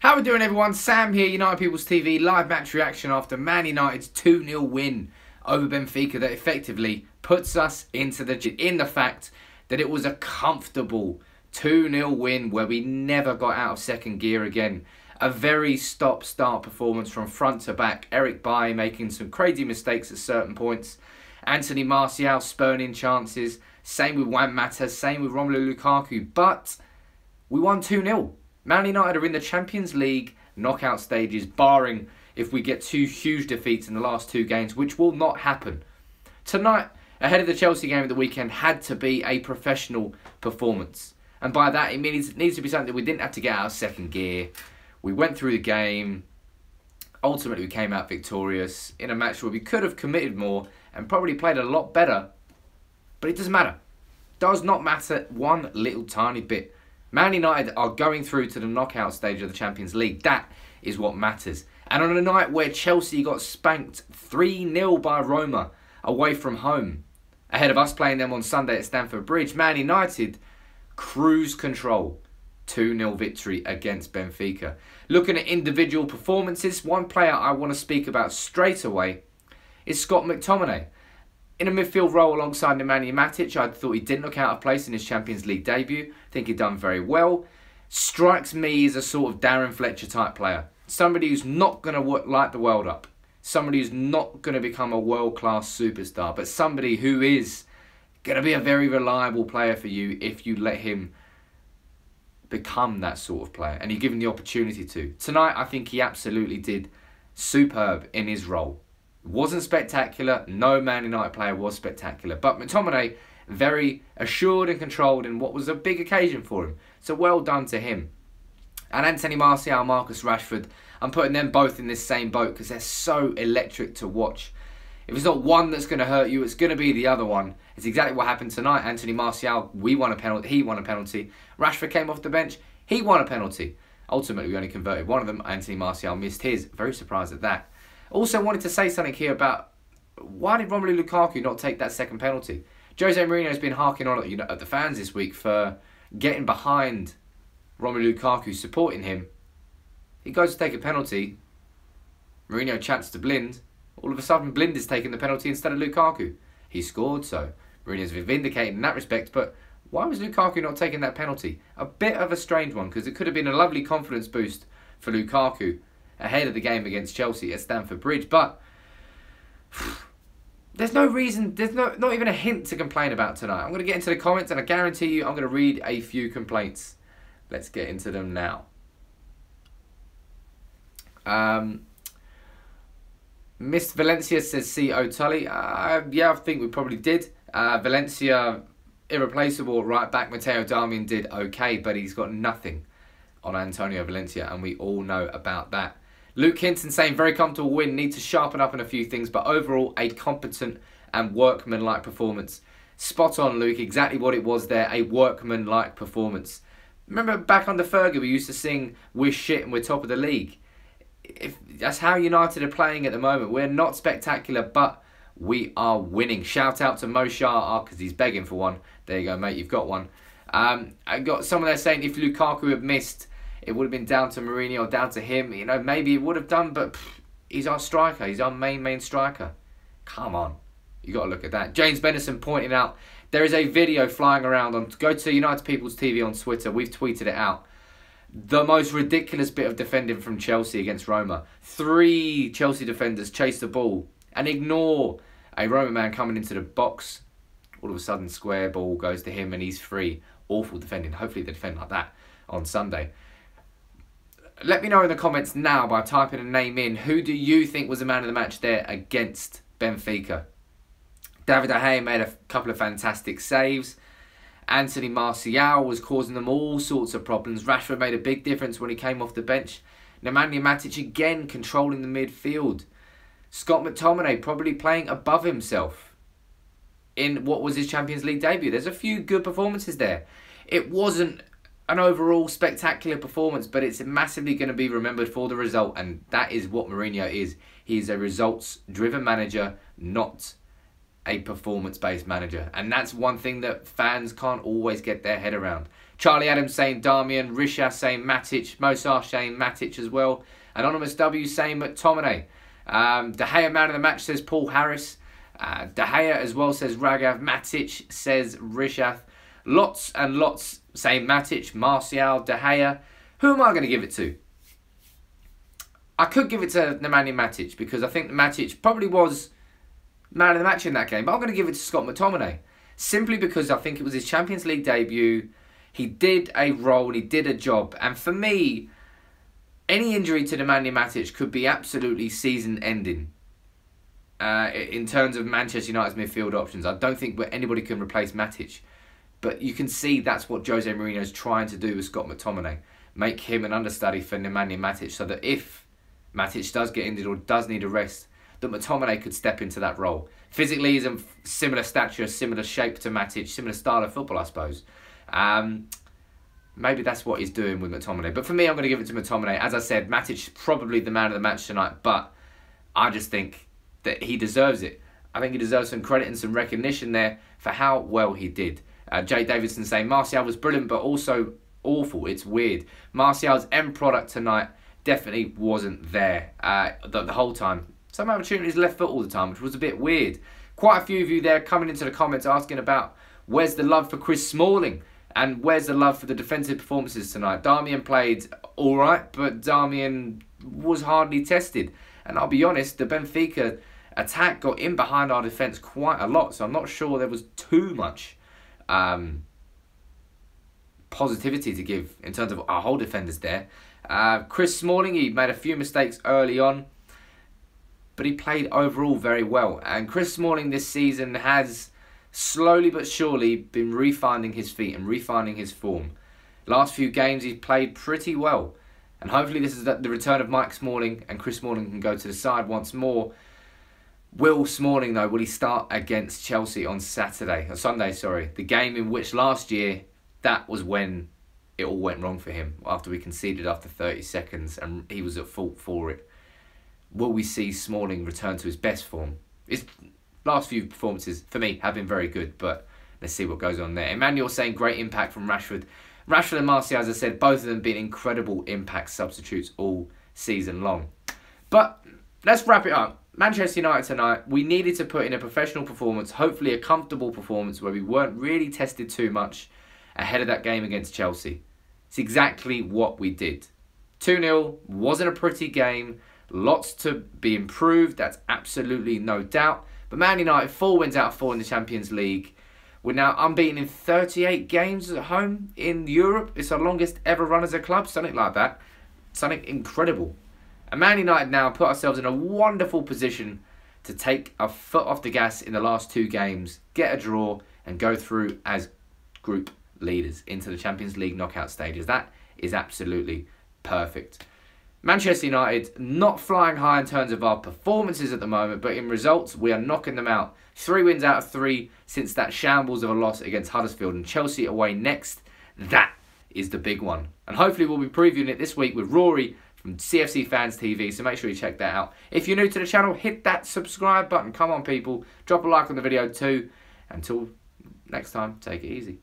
How we doing, everyone? Sam here, United People's TV, live match reaction after Man United's 2-0 win over Benfica that effectively puts us in the fact that it was a comfortable 2-0 win where we never got out of second gear again. A very stop-start performance from front to back. Eric Bailly making some crazy mistakes at certain points. Anthony Martial spurning chances. Same with Juan Mata, same with Romelu Lukaku. But we won 2-0. Man United are in the Champions League knockout stages, barring if we get two huge defeats in the last two games, which will not happen. Tonight, ahead of the Chelsea game of the weekend, had to be a professional performance. And by that, it means it needs to be something that we didn't have to get out of second gear. We went through the game. Ultimately, we came out victorious in a match where we could have committed more and probably played a lot better. But it doesn't matter. Does not matter one little tiny bit. Man United are going through to the knockout stage of the Champions League. That is what matters. And on a night where Chelsea got spanked 3-0 by Roma away from home, ahead of us playing them on Sunday at Stamford Bridge, Man United cruise control. 2-0 victory against Benfica. Looking at individual performances, one player I want to speak about straight away is Scott McTominay. In a midfield role alongside Nemanja Matic, I thought he didn't look out of place in his Champions League debut. I think he'd done very well. Strikes me as a sort of Darren Fletcher type player. Somebody who's not going to light the world up. Somebody who's not going to become a world-class superstar. But somebody who is going to be a very reliable player for you if you let him become that sort of player. And you give him the opportunity to. Tonight, I think he absolutely did superb in his role. Wasn't spectacular. No Man United player was spectacular. But McTominay, very assured and controlled in what was a big occasion for him. So well done to him. And Anthony Martial, Marcus Rashford, I'm putting them both in this same boat because they're so electric to watch. If it's not one that's going to hurt you, it's going to be the other one. It's exactly what happened tonight. Anthony Martial, we won a penalty. He won a penalty. Rashford came off the bench. He won a penalty. Ultimately, we only converted one of them. Anthony Martial missed his. Very surprised at that. Also wanted to say something here about why did Romelu Lukaku not take that second penalty? Jose Mourinho has been harking on at the fans this week for getting behind Romelu Lukaku, supporting him. He goes to take a penalty. Mourinho chats to Blind. All of a sudden, Blind is taking the penalty instead of Lukaku. He scored, so Mourinho's vindicated in that respect. But why was Lukaku not taking that penalty? A bit of a strange one, because it could have been a lovely confidence boost for Lukaku ahead of the game against Chelsea at Stamford Bridge. But there's no reason, there's not even a hint to complain about tonight. I'm going to get into the comments and I guarantee you I'm going to read a few complaints. Let's get into them now. Miss Valencia says, C.O. Tully. Yeah, I think we probably did. Valencia, irreplaceable right back. Matteo Darmian did okay, but he's got nothing on Antonio Valencia, and we all know about that. Luke Hinton saying, very comfortable win, need to sharpen up on a few things, but overall a competent and workmanlike performance. Spot on, Luke, exactly what it was there, a workmanlike performance. Remember back under Fergie, we used to sing, we're shit and we're top of the league. That's how United are playing at the moment. We're not spectacular, but we are winning. Shout out to Mo Shah, because he's begging for one. There you go, mate, you've got one. I got someone there saying if Lukaku had missed, it would have been down to Mourinho or down to him. You know, maybe it would have done, but he's our striker. He's our main striker. Come on. You got to look at that. James Benison pointing out, there is a video flying around. Go to United People's TV on Twitter. We've tweeted it out. The most ridiculous bit of defending from Chelsea against Roma. 3 Chelsea defenders chase the ball and ignore a Roma man coming into the box. All of a sudden, square ball goes to him and he's free. Awful defending. Hopefully they defend like that on Sunday. Let me know in the comments now by typing a name in. Who do you think was the man of the match there against Benfica? David De Gea made a couple of fantastic saves. Anthony Martial was causing them all sorts of problems. Rashford made a big difference when he came off the bench. Nemanja Matic again controlling the midfield. Scott McTominay probably playing above himself in what was his Champions League debut. There's a few good performances there. It wasn't an overall spectacular performance, but it's massively going to be remembered for the result, and that is what Mourinho is. He is a results-driven manager, not a performance-based manager. And that's one thing that fans can't always get their head around. Charlie Adams saying Darmian, Risha saying Matic, Mosar saying Matic as well. Anonymous W saying McTominay. De Gea man of the match says Paul Harris. De Gea as well says Ragav. Matic says Rishath. Lots and lots saying Matic, Martial, De Gea. Who am I going to give it to? I could give it to Nemanja Matic because I think Matic probably was man of the match in that game. But I'm going to give it to Scott McTominay. Simply because I think it was his Champions League debut. He did a role, he did a job. And for me, any injury to Nemanja Matic could be absolutely season-ending. In terms of Manchester United's midfield options, I don't think anybody can replace Matic. But you can see that's what Jose Mourinho is trying to do with Scott McTominay. Make him an understudy for Nemanja Matic so that if Matic does get injured or does need a rest, that McTominay could step into that role. Physically, he's a similar stature, similar shape to Matic, similar style of football, I suppose. Maybe that's what he's doing with McTominay. But for me, I'm going to give it to McTominay. As I said, Matic is probably the man of the match tonight, but I just think that he deserves it. I think he deserves some credit and some recognition there for how well he did. Jay Davidson saying Martial was brilliant, but also awful. It's weird. Martial's end product tonight definitely wasn't there the whole time. Some opportunities left foot all the time, which was a bit weird. Quite a few of you there coming into the comments asking about where's the love for Chris Smalling and where's the love for the defensive performances tonight. Darmian played all right, but Darmian was hardly tested. And I'll be honest, the Benfica attack got in behind our defence quite a lot, so I'm not sure there was too much positivity to give in terms of our whole defenders there. Chris Smalling, he made a few mistakes early on, but he played overall very well. And Chris Smalling this season has slowly but surely been refining his feet and refining his form. Last few games he's played pretty well. And hopefully this is the return of Mike Smalling and Chris Smalling can go to the side once more. Will Smalling, though, will he start against Chelsea on Sunday? The game in which last year, that was when it all went wrong for him after we conceded after 30 seconds and he was at fault for it. Will we see Smalling return to his best form? His last few performances, for me, have been very good, but let's see what goes on there. Emmanuel saying great impact from Rashford. Rashford and Martial, as I said, both of them been incredible impact substitutes all season long. But let's wrap it up. Manchester United tonight, we needed to put in a professional performance, hopefully a comfortable performance where we weren't really tested too much ahead of that game against Chelsea. It's exactly what we did. 2-0, wasn't a pretty game, lots to be improved, that's absolutely no doubt. But Man United, 4 wins out of 4 in the Champions League. We're now unbeaten in 38 games at home in Europe. It's our longest ever run as a club, something like that. Something incredible. And Man United now put ourselves in a wonderful position to take our foot off the gas in the last 2 games, get a draw and go through as group leaders into the Champions League knockout stages. That is absolutely perfect. Manchester United not flying high in terms of our performances at the moment, but in results we are knocking them out. 3 wins out of 3 since that shambles of a loss against Huddersfield, and Chelsea away next. That is the big one. And hopefully we'll be previewing it this week with Rory from CFC Fans TV, so make sure you check that out. If you're new to the channel, hit that subscribe button. Come on people, drop a like on the video too. Until next time, take it easy.